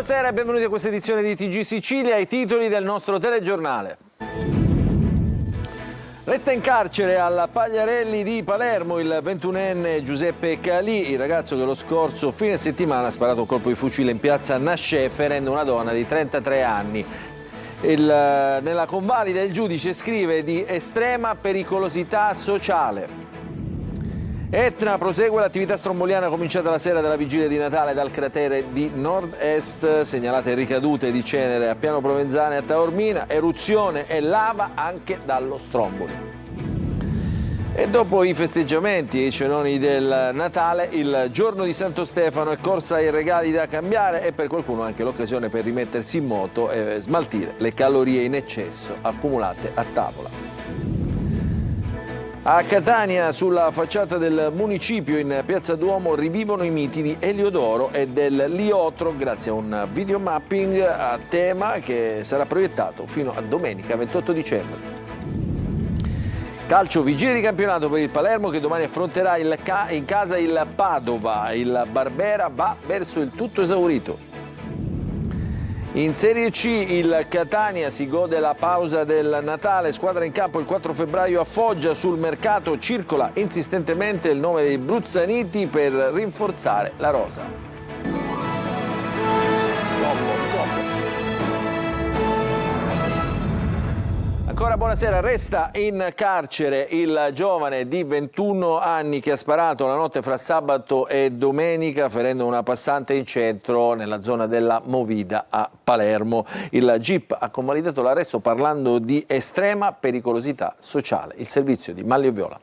Buonasera e benvenuti a questa edizione di TG Sicilia, i titoli del nostro telegiornale. Resta in carcere alla Pagliarelli di Palermo il 21enne Giuseppe Calì, il ragazzo che lo scorso fine settimana ha sparato un colpo di fucile in piazza Nascè ferendo una donna di 33 anni. Nella convalida il giudice scrive di estrema pericolosità sociale. Etna prosegue l'attività stromboliana cominciata la sera della vigilia di Natale dal cratere di nord-est, segnalate ricadute di cenere a Piano Provenzano e a Taormina, eruzione e lava anche dallo Stromboli. E dopo i festeggiamenti e i cenoni del Natale, il giorno di Santo Stefano è corsa ai regali da cambiare e per qualcuno anche l'occasione per rimettersi in moto e smaltire le calorie in eccesso accumulate a tavola. A Catania, sulla facciata del municipio in Piazza Duomo, rivivono i miti di Eliodoro e del Liotro grazie a un videomapping a tema che sarà proiettato fino a domenica 28 dicembre. Calcio, vigilia di campionato per il Palermo che domani affronterà in casa il Padova. Il Barbera va verso il tutto esaurito. In Serie C il Catania si gode la pausa del Natale, squadra in campo il 4 febbraio a Foggia, sul mercato circola insistentemente il nome dei Bruzzaniti per rinforzare la rosa. Ancora buonasera, resta in carcere il giovane di 21 anni che ha sparato la notte fra sabato e domenica ferendo una passante in centro nella zona della Movida a Palermo. Il GIP ha convalidato l'arresto parlando di estrema pericolosità sociale. Il servizio di Maglio Viola.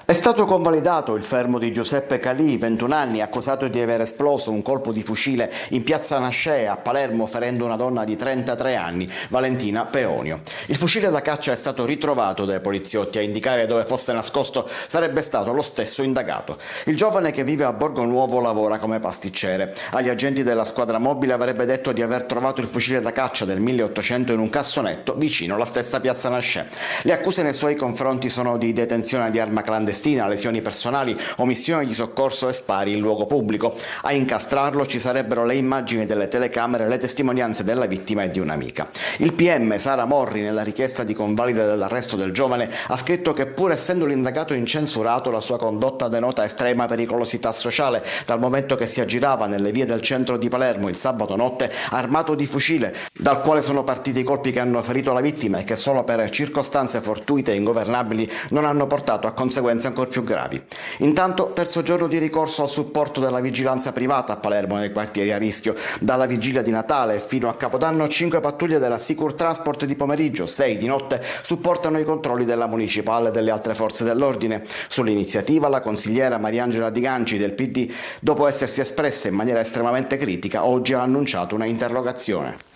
È stato convalidato il fermo di Giuseppe Calì, 21 anni, accusato di aver esploso un colpo di fucile in piazza Nascè a Palermo ferendo una donna di 33 anni, Valentina Peonio. Il fucile da caccia è stato ritrovato dai poliziotti, a indicare dove fosse nascosto sarebbe stato lo stesso indagato. Il giovane, che vive a Borgonuovo, lavora come pasticcere. Agli agenti della squadra mobile avrebbe detto di aver trovato il fucile da caccia del 1800 in un cassonetto vicino alla stessa piazza Nascè. Le accuse nei suoi confronti sono di detenzione di arma clandestina, lesioni personali, omissione di soccorso e spari in luogo pubblico. A incastrarlo ci sarebbero le immagini delle telecamere e le testimonianze della vittima e di un'amica. Il PM Sara Morri, nella richiesta di convalida dell'arresto del giovane, ha scritto che pur essendo l'indagato incensurato, la sua condotta denota estrema pericolosità sociale, dal momento che si aggirava nelle vie del centro di Palermo il sabato notte armato di fucile, dal quale sono partiti i colpi che hanno ferito la vittima e che solo per circostanze fortuite e ingovernabili non hanno portato a conseguenze ancora più gravi. Intanto, terzo giorno di ricorso al supporto della vigilanza privata a Palermo nei quartieri a rischio. Dalla vigilia di Natale fino a Capodanno 5 pattuglie della Sicur Transport di pomeriggio, 6 di notte supportano i controlli della municipale e delle altre forze dell'ordine. Sull'iniziativa la consigliera Mariangela Di Ganci del PD, dopo essersi espressa in maniera estremamente critica, oggi ha annunciato una interrogazione.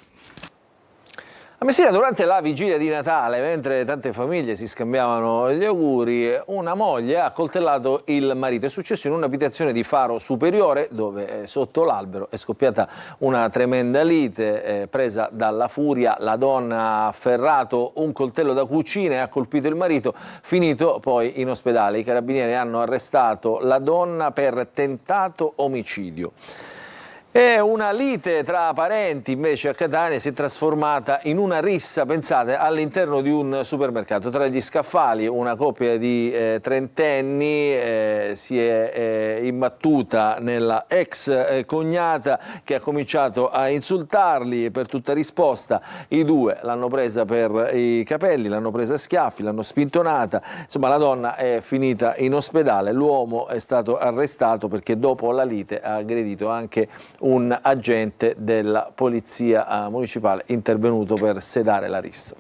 A Messina, durante la vigilia di Natale, mentre tante famiglie si scambiavano gli auguri, una moglie ha accoltellato il marito. È successo in un'abitazione di Faro Superiore, dove sotto l'albero è scoppiata una tremenda lite presa dalla furia. La donna ha afferrato un coltello da cucina e ha colpito il marito, finito poi in ospedale. I carabinieri hanno arrestato la donna per tentato omicidio. E una lite tra parenti invece a Catania si è trasformata in una rissa, pensate, all'interno di un supermercato. Tra gli scaffali una coppia di trentenni si è imbattuta nella ex cognata, che ha cominciato a insultarli, e per tutta risposta i due l'hanno presa per i capelli, l'hanno presa a schiaffi, l'hanno spintonata. Insomma, la donna è finita in ospedale, l'uomo è stato arrestato perché dopo la lite ha aggredito anche un agente della polizia municipale intervenuto per sedare la rissa.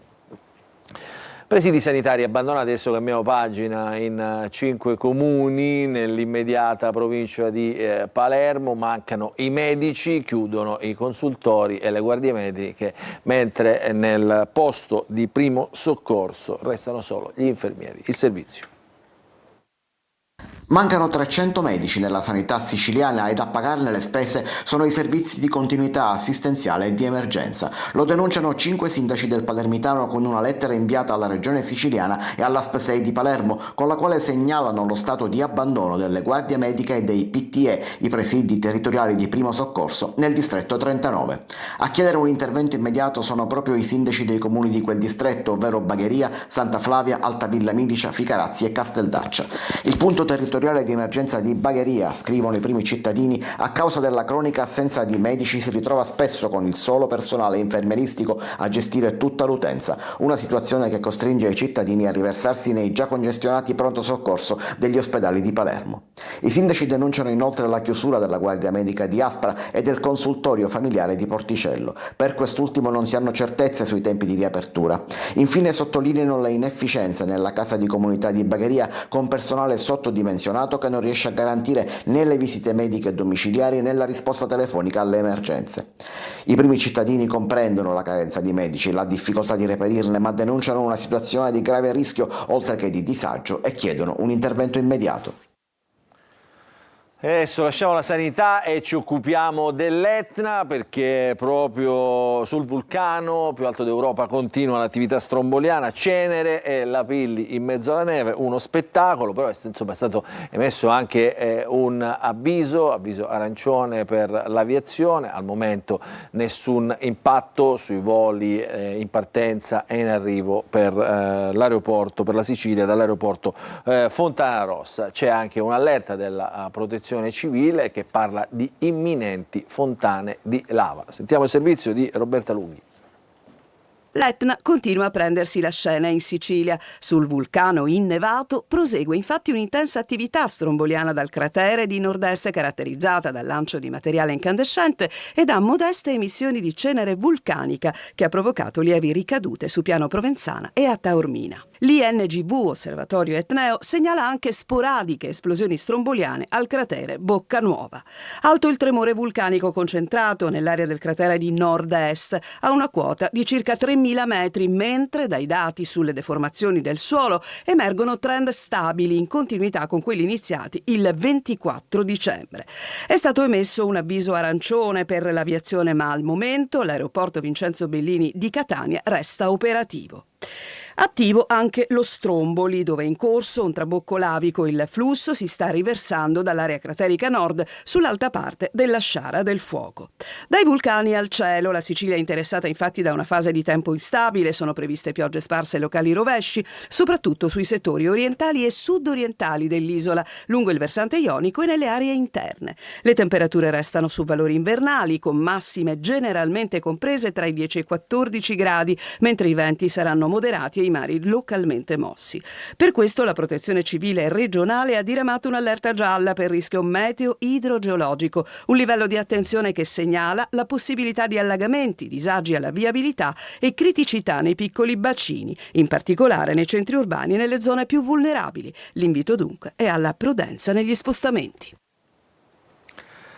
Presidi sanitari abbandonati, adesso cambiamo pagina, in 5 comuni nell'immediata provincia di Palermo. Mancano i medici, chiudono i consultori e le guardie mediche, mentre nel posto di primo soccorso restano solo gli infermieri. Il servizio. Mancano 300 medici nella sanità siciliana ed a pagarne le spese sono i servizi di continuità assistenziale e di emergenza. Lo denunciano 5 sindaci del Palermitano con una lettera inviata alla regione siciliana e alla SPSEI di Palermo, con la quale segnalano lo stato di abbandono delle guardie mediche e dei PTE, i presidi territoriali di primo soccorso, nel distretto 39. A chiedere un intervento immediato sono proprio i sindaci dei comuni di quel distretto, ovvero Bagheria, Santa Flavia, Altavilla Milicia, Ficarazzi e Casteldaccia. Il punto territoriale di emergenza di Bagheria, scrivono i primi cittadini, a causa della cronica assenza di medici si ritrova spesso con il solo personale infermieristico a gestire tutta l'utenza, una situazione che costringe i cittadini a riversarsi nei già congestionati pronto soccorso degli ospedali di Palermo. I sindaci denunciano inoltre la chiusura della guardia medica di Aspra e del consultorio familiare di Porticello. Per quest'ultimo non si hanno certezze sui tempi di riapertura. Infine sottolineano le inefficienze nella casa di comunità di Bagheria con personale sottodimensionato che non riesce a garantire né le visite mediche domiciliari né la risposta telefonica alle emergenze. I primi cittadini comprendono la carenza di medici, la difficoltà di reperirne, ma denunciano una situazione di grave rischio oltre che di disagio e chiedono un intervento immediato. Adesso lasciamo la sanità e ci occupiamo dell'Etna, perché proprio sul vulcano più alto d'Europa continua l'attività stromboliana, cenere e lapilli in mezzo alla neve, uno spettacolo, però insomma è stato emesso anche un avviso arancione per l'aviazione, al momento nessun impatto sui voli in partenza e in arrivo per l'aeroporto, per la Sicilia, dall'aeroporto Fontanarossa. C'è anche un'allerta della protezione civile che parla di imminenti fontane di lava. Sentiamo il servizio di Roberta Lunghi. L'Etna continua a prendersi la scena in Sicilia. Sul vulcano innevato prosegue infatti un'intensa attività stromboliana dal cratere di nord-est caratterizzata dal lancio di materiale incandescente e da modeste emissioni di cenere vulcanica che ha provocato lievi ricadute su Piano Provenzana e a Taormina. L'INGV, Osservatorio Etneo, segnala anche sporadiche esplosioni stromboliane al cratere Bocca Nuova. Alto il tremore vulcanico concentrato nell'area del cratere di nord-est a una quota di circa 3.000 metri, mentre dai dati sulle deformazioni del suolo emergono trend stabili in continuità con quelli iniziati il 24 dicembre. È stato emesso un avviso arancione per l'aviazione, ma al momento l'aeroporto Vincenzo Bellini di Catania resta operativo. Attivo anche lo Stromboli, dove è in corso un trabocco lavico. Il flusso si sta riversando dall'area craterica nord sull'alta parte della Sciara del Fuoco. Dai vulcani al cielo, la Sicilia è interessata infatti da una fase di tempo instabile. Sono previste piogge sparse e locali rovesci, soprattutto sui settori orientali e sud-orientali dell'isola, lungo il versante ionico e nelle aree interne. Le temperature restano su valori invernali, con massime generalmente comprese tra i 10 e i 14 gradi, mentre i venti saranno moderati e i mari localmente mossi. Per questo la Protezione Civile regionale ha diramato un'allerta gialla per rischio meteo idrogeologico, un livello di attenzione che segnala la possibilità di allagamenti, disagi alla viabilità e criticità nei piccoli bacini, in particolare nei centri urbani e nelle zone più vulnerabili. L'invito dunque è alla prudenza negli spostamenti.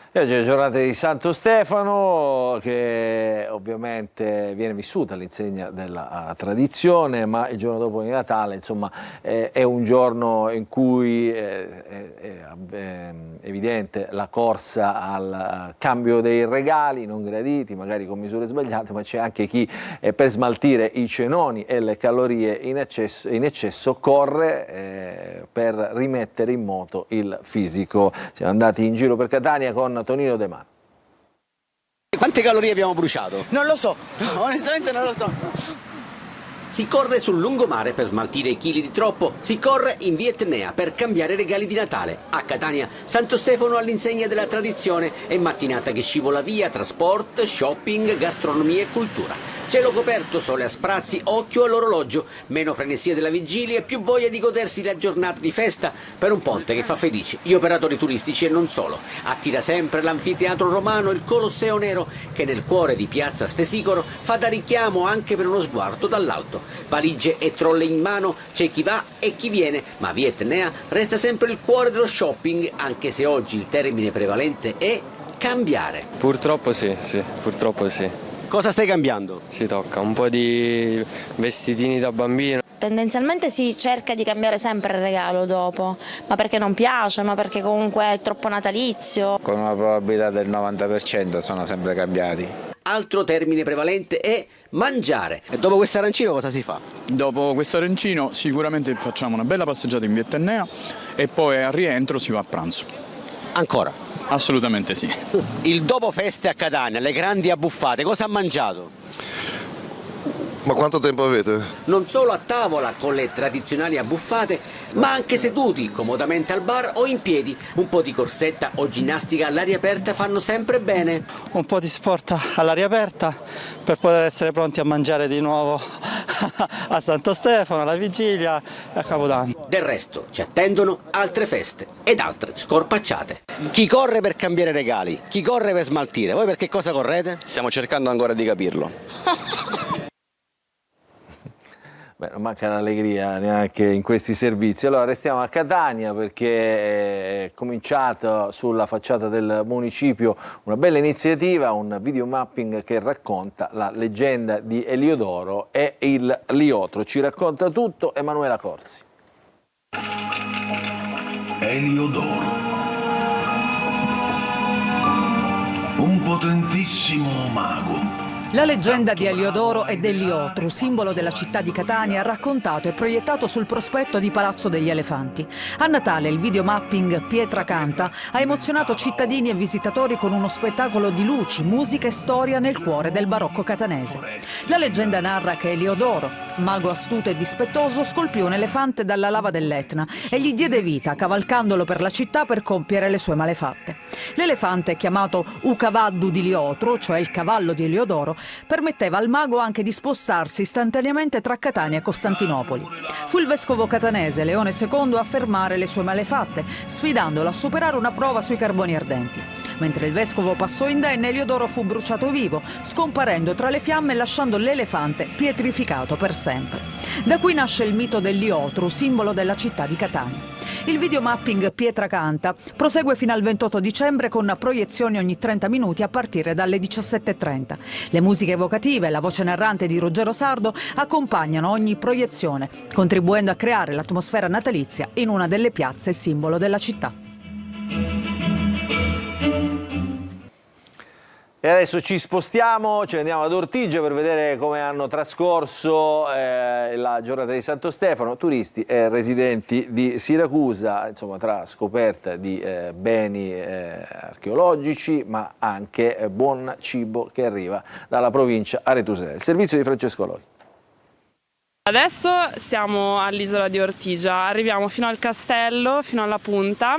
E oggi è la giornata di Santo Stefano, che ovviamente viene vissuta all'insegna della tradizione, ma il giorno dopo di Natale, insomma, è un giorno in cui è evidente la corsa al cambio dei regali non graditi, magari con misure sbagliate, ma c'è anche chi per smaltire i cenoni e le calorie in eccesso corre per rimettere in moto il fisico. Siamo andati in giro per Catania con Tonino De Mano. Quante calorie abbiamo bruciato? Non lo so, onestamente non lo so. Si corre sul lungomare per smaltire i chili di troppo, si corre in via Etnea per cambiare regali di Natale. A Catania, Santo Stefano all'insegna della tradizione e mattinata che scivola via tra sport, shopping, gastronomia e cultura. Cielo coperto, sole a sprazzi, occhio all'orologio, meno frenesia della vigilia e più voglia di godersi la giornata di festa per un ponte che fa felici gli operatori turistici e non solo. Attira sempre l'anfiteatro romano, il Colosseo Nero, che nel cuore di piazza Stesicoro fa da richiamo anche per uno sguardo dall'alto. Valigie e trolle in mano, c'è chi va e chi viene, ma via Etnea resta sempre il cuore dello shopping, anche se oggi il termine prevalente è cambiare. Purtroppo sì, purtroppo sì. Cosa stai cambiando? Si tocca un po' di vestitini da bambino. Tendenzialmente si cerca di cambiare sempre il regalo dopo, ma perché non piace, ma perché comunque è troppo natalizio. Con una probabilità del 90% sono sempre cambiati. Altro termine prevalente è mangiare. E dopo questo arancino cosa si fa? Dopo questo arancino sicuramente facciamo una bella passeggiata in via Etnea e poi al rientro si va a pranzo. Ancora? Assolutamente sì. Il dopo feste a Catania, le grandi abbuffate, cosa ha mangiato? Ma quanto tempo avete? Non solo a tavola con le tradizionali abbuffate, ma anche seduti comodamente al bar o in piedi. Un po' di corsetta o ginnastica all'aria aperta fanno sempre bene. Un po' di sport all'aria aperta per poter essere pronti a mangiare di nuovo a Santo Stefano, alla vigilia e a Capodanno. Del resto ci attendono altre feste ed altre scorpacciate. Chi corre per cambiare regali, chi corre per smaltire, voi per che cosa correte? Stiamo cercando ancora di capirlo. Beh, non manca l'allegria neanche in questi servizi. Allora restiamo a Catania perché è cominciata sulla facciata del municipio una bella iniziativa, un videomapping che racconta la leggenda di Eliodoro e il Liotro. Ci racconta tutto Emanuela Corsi. Eliodoro, un potentissimo mago. La leggenda di Eliodoro e dell'Iotru, simbolo della città di Catania, raccontato e proiettato sul prospetto di Palazzo degli Elefanti. A Natale il videomapping Pietra Canta ha emozionato cittadini e visitatori con uno spettacolo di luci, musica e storia nel cuore del barocco catanese. La leggenda narra che Eliodoro, mago astuto e dispettoso, scolpì un elefante dalla lava dell'Etna e gli diede vita, cavalcandolo per la città per compiere le sue malefatte. L'elefante, chiamato Ucavaddu di Liotru, cioè il cavallo di Eliodoro, permetteva al mago anche di spostarsi istantaneamente tra Catania e Costantinopoli. Fu il vescovo catanese Leone II a fermare le sue malefatte, sfidandolo a superare una prova sui carboni ardenti. Mentre il vescovo passò indenne, Eliodoro fu bruciato vivo, scomparendo tra le fiamme e lasciando l'elefante pietrificato per sempre. Da qui nasce il mito dell'Iotru, simbolo della città di Catania. Il videomapping Pietra Canta prosegue fino al 28 dicembre con proiezioni ogni 30 minuti a partire dalle 17:30. Le musiche evocative e la voce narrante di Ruggero Sardo accompagnano ogni proiezione, contribuendo a creare l'atmosfera natalizia in una delle piazze simbolo della città. E adesso ci spostiamo, ci andiamo ad Ortigia per vedere come hanno trascorso la giornata di Santo Stefano, turisti e residenti di Siracusa, insomma tra scoperta di beni archeologici ma anche buon cibo che arriva dalla provincia aretusea. Il servizio di Francesco Loi. Adesso siamo all'isola di Ortigia, arriviamo fino al castello, fino alla punta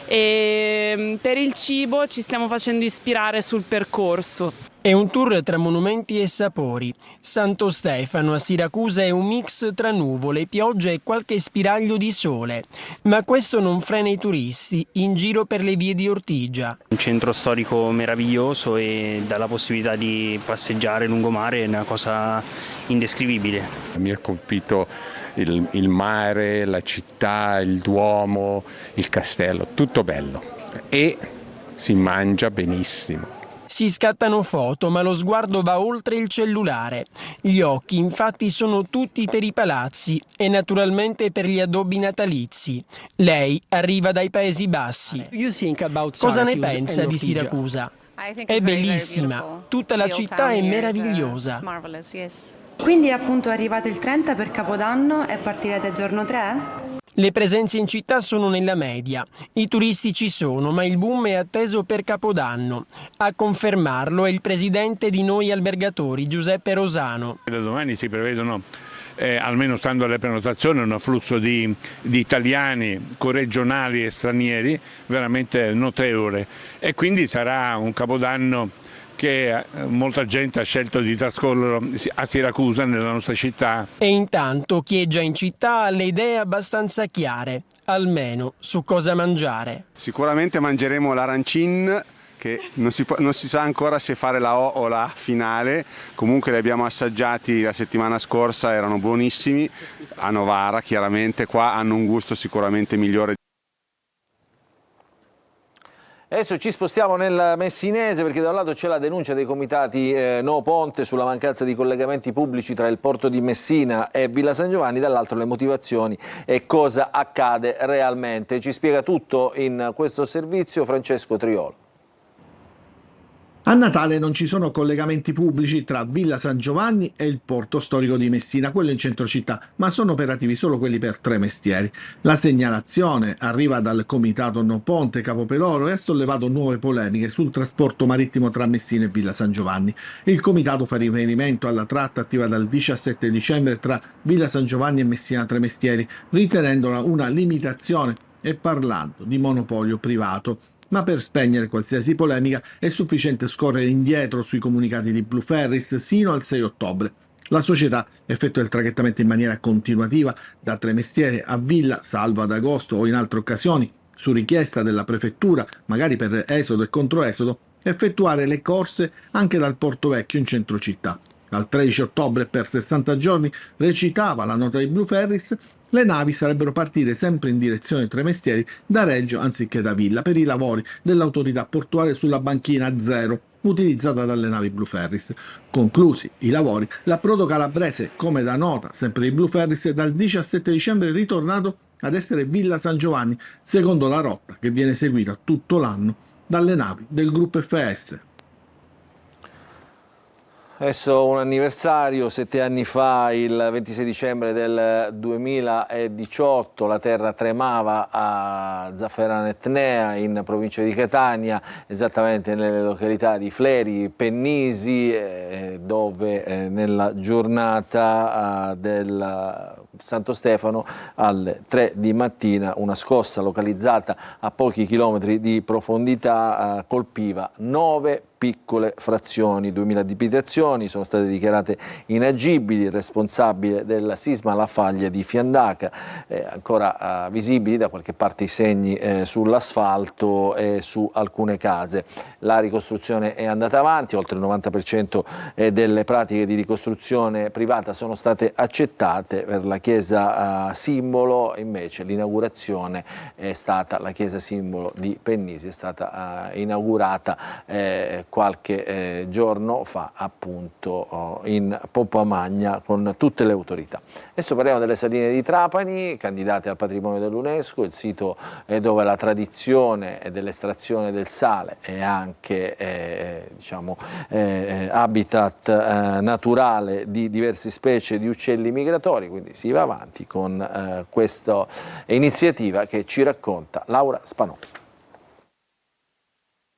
e per il cibo ci stiamo facendo ispirare sul percorso. È un tour tra monumenti e sapori. Santo Stefano a Siracusa è un mix tra nuvole, pioggia e qualche spiraglio di sole. Ma questo non frena i turisti in giro per le vie di Ortigia. Un centro storico meraviglioso e dà la possibilità di passeggiare lungomare è una cosa indescrivibile. Mi ha colpito il mare, la città, il Duomo, il castello, tutto bello e si mangia benissimo. Si scattano foto, ma lo sguardo va oltre il cellulare. Gli occhi infatti sono tutti per i palazzi e naturalmente per gli addobbi natalizi. Lei arriva dai Paesi Bassi. Cosa ne pensa di Siracusa? È bellissima, tutta la città è meravigliosa. Quindi appunto arrivate il 30 per Capodanno e partirete il giorno 3? Le presenze in città sono nella media. I turisti ci sono, ma il boom è atteso per Capodanno. A confermarlo è il presidente di Noi Albergatori, Giuseppe Rosano. Da domani si prevedono, almeno stando alle prenotazioni, un afflusso di italiani, corregionali e stranieri veramente notevole. E quindi sarà un Capodanno che molta gente ha scelto di trascorrere a Siracusa, nella nostra città. E intanto chi è già in città ha le idee abbastanza chiare, almeno su cosa mangiare. Sicuramente mangeremo l'arancin, che non si sa ancora se fare la O o la A finale, comunque li abbiamo assaggiati la settimana scorsa, erano buonissimi, a Novara chiaramente, qua hanno un gusto sicuramente migliore. E Adesso ci spostiamo nel messinese perché da un lato c'è la denuncia dei comitati No Ponte sulla mancanza di collegamenti pubblici tra il porto di Messina e Villa San Giovanni, dall'altro le motivazioni e cosa accade realmente. Ci spiega tutto in questo servizio Francesco Triolo. A Natale non ci sono collegamenti pubblici tra Villa San Giovanni e il porto storico di Messina, quello in centro città, ma sono operativi solo quelli per Tremestieri. La segnalazione arriva dal comitato No Ponte Capopeloro e ha sollevato nuove polemiche sul trasporto marittimo tra Messina e Villa San Giovanni. Il comitato fa riferimento alla tratta attiva dal 17 dicembre tra Villa San Giovanni e Messina Tremestieri, ritenendola una limitazione e parlando di monopolio privato. Ma per spegnere qualsiasi polemica è sufficiente scorrere indietro sui comunicati di Bluferris sino al 6 ottobre. La società effettua il traghettamento in maniera continuativa da Tremestieri a Villa, salvo ad agosto o in altre occasioni, su richiesta della prefettura, magari per esodo e controesodo, effettuare le corse anche dal Porto Vecchio in centro città. Al 13 ottobre per 60 giorni, recitava la nota di Bluferris, le navi sarebbero partite sempre in direzione Tremestieri da Reggio anziché da Villa per i lavori dell'autorità portuale sulla banchina zero utilizzata dalle navi Bluferris. Conclusi i lavori, l'approdo calabrese, come da nota sempre di Bluferris, dal 17 dicembre è ritornato ad essere Villa San Giovanni, secondo la rotta che viene seguita tutto l'anno dalle navi del gruppo FS. Adesso un anniversario, 7 anni fa, il 26 dicembre del 2018, la terra tremava a Zafferana Etnea in provincia di Catania, esattamente nelle località di Fleri, Pennisi, dove nella giornata del Santo Stefano alle 3 di mattina una scossa localizzata a pochi chilometri di profondità colpiva 9 piccole frazioni, 2000 abitazioni sono state dichiarate inagibili. Il responsabile del sisma, la faglia di Fiandaca, ancora visibili da qualche parte i segni sull'asfalto e su alcune case. La ricostruzione è andata avanti, oltre il 90% delle pratiche di ricostruzione privata sono state accettate. Per la chiesa simbolo invece l'inaugurazione è stata, la chiesa simbolo di Pennisi è stata inaugurata qualche giorno fa appunto in pompa magna con tutte le autorità. Adesso parliamo delle saline di Trapani, candidate al patrimonio dell'UNESCO, il sito dove la tradizione dell'estrazione del sale è anche habitat naturale di diverse specie di uccelli migratori, quindi si va avanti con questa iniziativa che ci racconta Laura Spanò.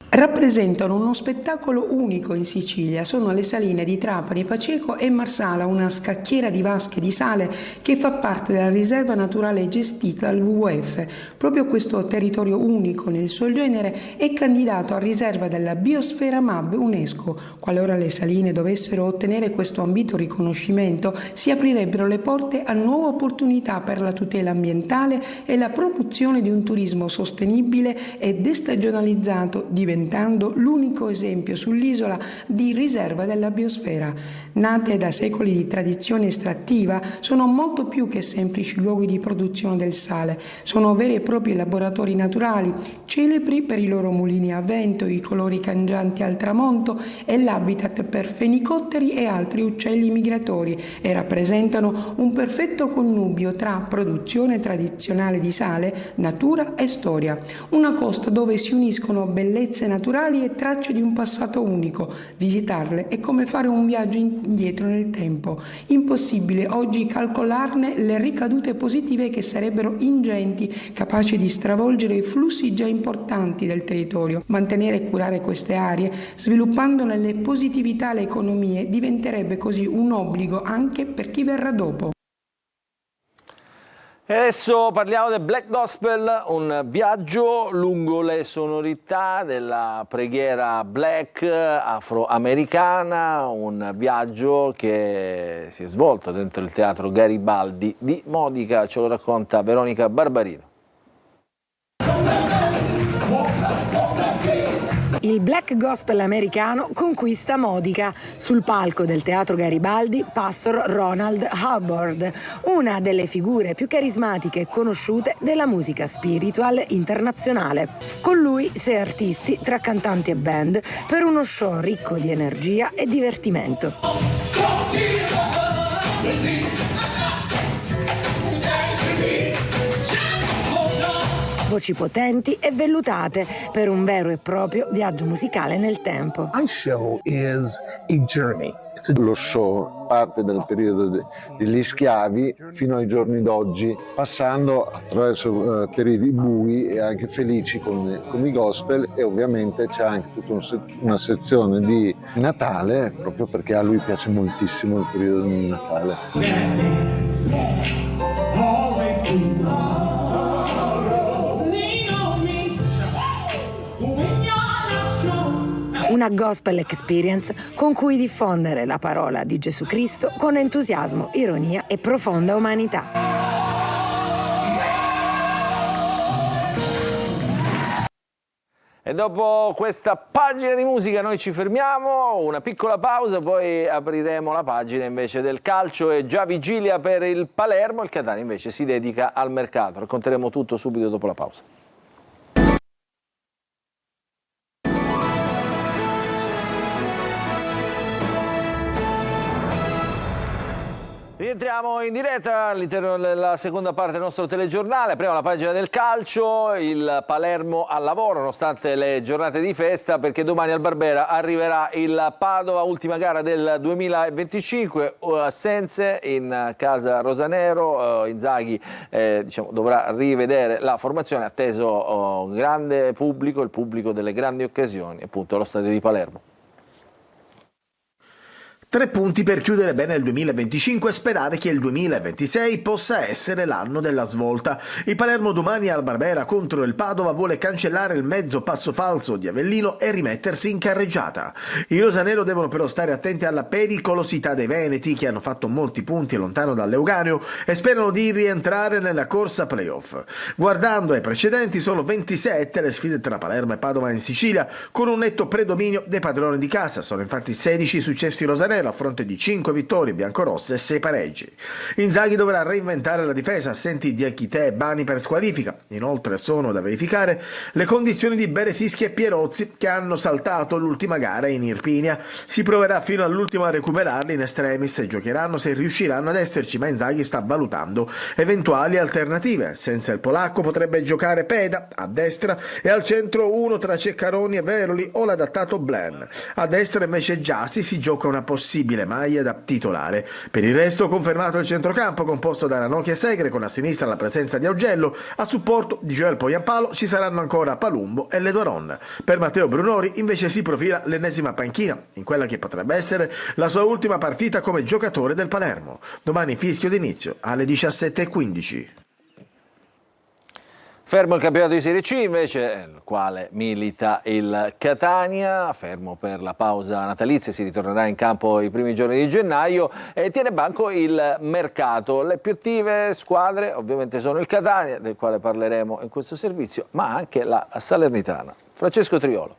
Rappresentano uno spettacolo unico in Sicilia, sono le saline di Trapani, Paceco e Marsala, una scacchiera di vasche di sale che fa parte della riserva naturale gestita dal WWF. Proprio questo territorio unico nel suo genere è candidato a riserva della Biosfera MAB UNESCO. Qualora le saline dovessero ottenere questo ambito riconoscimento, si aprirebbero le porte a nuove opportunità per la tutela ambientale e la promozione di un turismo sostenibile e destagionalizzato, diventando l'unico esempio sull'isola di riserva della biosfera. Nate da secoli di tradizione estrattiva, sono molto più che semplici luoghi di produzione del sale, sono veri e propri laboratori naturali, celebri per i loro mulini a vento, i colori cangianti al tramonto e l'habitat per fenicotteri e altri uccelli migratori, e rappresentano un perfetto connubio tra produzione tradizionale di sale, natura e storia. Una costa dove si uniscono bellezze naturali e tracce di un passato unico. Visitarle è come fare un viaggio indietro nel tempo. Impossibile oggi calcolarne le ricadute positive che sarebbero ingenti, capaci di stravolgere i flussi già importanti del territorio. Mantenere e curare queste aree, sviluppandone le positività e le economie, diventerebbe così un obbligo anche per chi verrà dopo. E adesso parliamo del Black Gospel, un viaggio lungo le sonorità della preghiera black afroamericana, un viaggio che si è svolto dentro il teatro Garibaldi di Modica, ce lo racconta Veronica Barbarino. Il Il black gospel americano conquista Modica. Sul palco del Teatro Garibaldi, Pastor Ronald Hubbard, una delle figure più carismatiche e conosciute della musica spiritual internazionale. Con lui 6 artisti tra cantanti e band per uno show ricco di energia e divertimento. Voci potenti e vellutate per un vero e proprio viaggio musicale nel tempo. Lo show parte dal periodo degli schiavi fino ai giorni d'oggi, passando attraverso periodi bui e anche felici con i gospel, e ovviamente c'è anche tutta una sezione di Natale, proprio perché a lui piace moltissimo il periodo di Natale. Una gospel experience con cui diffondere la parola di Gesù Cristo con entusiasmo, ironia e profonda umanità. E dopo questa pagina di musica noi ci fermiamo, una piccola pausa, poi apriremo la pagina invece del calcio. È già vigilia per il Palermo, il Catania invece si dedica al mercato. Racconteremo tutto subito dopo la pausa. Rientriamo in diretta all'interno della seconda parte del nostro telegiornale. Apriamo la pagina del calcio, il Palermo al lavoro nonostante le giornate di festa, perché domani al Barbera arriverà il Padova, ultima gara del 2025, assenze in casa rosanero. Inzaghi dovrà rivedere la formazione, atteso un grande pubblico, il pubblico delle grandi occasioni, appunto allo stadio di Palermo. 3 punti per chiudere bene il 2025 e sperare che il 2026 possa essere l'anno della svolta. Il Palermo domani al Barbera contro il Padova vuole cancellare il mezzo passo falso di Avellino e rimettersi in carreggiata. I rosanero devono però stare attenti alla pericolosità dei veneti, che hanno fatto molti punti lontano dall'Euganeo e sperano di rientrare nella corsa playoff. Guardando ai precedenti, sono 27 le sfide tra Palermo e Padova in Sicilia, con un netto predominio dei padroni di casa. Sono infatti 16 successi rosanero a fronte di 5 vittorie biancorosse e 6 pareggi. Inzaghi dovrà reinventare la difesa, assenti Diachité e Bani per squalifica. Inoltre sono da verificare le condizioni di Beresischi e Pierozzi, che hanno saltato l'ultima gara in Irpinia. Si proverà fino all'ultimo a recuperarli in extremis e giocheranno se riusciranno ad esserci, ma Inzaghi sta valutando eventuali alternative. Senza il polacco potrebbe giocare Peda a destra e al centro uno tra Ceccaroni e Veroli o l'adattato Blen. A destra invece Giassi si gioca una possibile maglia da titolare. Per il resto confermato il centrocampo composto da Ranocchi e Segre, con a sinistra la presenza di Augello. A supporto di Joel Poyampalo ci saranno ancora Palumbo e Ledoron. Per Matteo Brunori invece si profila l'ennesima panchina in quella che potrebbe essere la sua ultima partita come giocatore del Palermo. Domani fischio d'inizio alle 17:15. Fermo il campionato di Serie C invece, nel quale milita il Catania, fermo per la pausa natalizia, si ritornerà in campo i primi giorni di gennaio e tiene banco il mercato. Le più attive squadre ovviamente sono il Catania, del quale parleremo in questo servizio, ma anche la Salernitana. Francesco Triolo.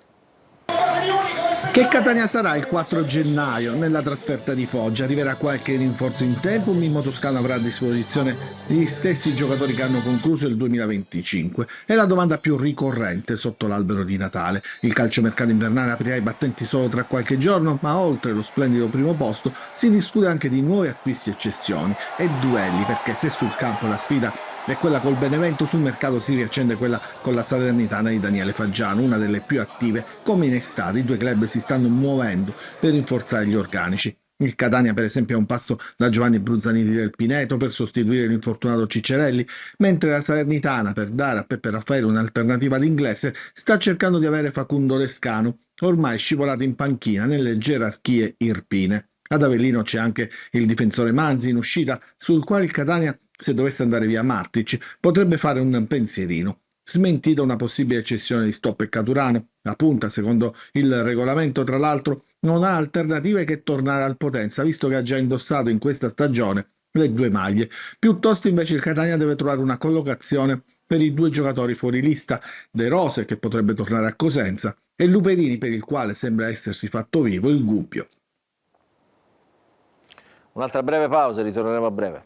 Che Catania sarà il 4 gennaio nella trasferta di Foggia? Arriverà qualche rinforzo in tempo? Mimmo Toscano avrà a disposizione gli stessi giocatori che hanno concluso il 2025? È la domanda più ricorrente sotto l'albero di Natale. Il calciomercato invernale aprirà i battenti solo tra qualche giorno, ma oltre lo splendido primo posto si discute anche di nuovi acquisti e cessioni e duelli, perché se sul campo la sfida è quella col Benevento, sul mercato si riaccende quella con la Salernitana di Daniele Faggiano, una delle più attive. Come in estate i due club si stanno muovendo per rinforzare gli organici. Il Catania per esempio è a un passo da Giovanni Bruzzaniti del Pineto per sostituire l'infortunato Ciccerelli, mentre la Salernitana, per dare a Peppe Raffaele un'alternativa all'inglese, sta cercando di avere Facundo Lescano, ormai scivolato in panchina nelle gerarchie irpine. Ad Avellino c'è anche il difensore Manzi in uscita, sul quale il Catania, se dovesse andare via Martic, potrebbe fare un pensierino. Smentita una possibile cessione di Stop e Caturano. La punta, secondo il regolamento, tra l'altro, non ha alternative che tornare al Potenza, visto che ha già indossato in questa stagione le 2 maglie. Piuttosto invece il Catania deve trovare una collocazione per i 2 giocatori fuori lista, De Rose, che potrebbe tornare a Cosenza, e Luperini, per il quale sembra essersi fatto vivo il Gubbio. Un'altra breve pausa, ritorneremo a breve.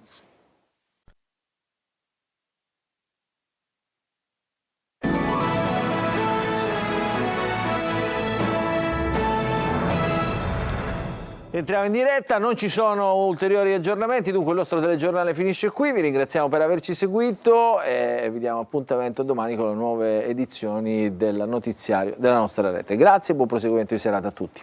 Entriamo in diretta, non ci sono ulteriori aggiornamenti, dunque il nostro telegiornale finisce qui, vi ringraziamo per averci seguito e vi diamo appuntamento domani con le nuove edizioni del notiziario della nostra rete. Grazie e buon proseguimento di serata a tutti.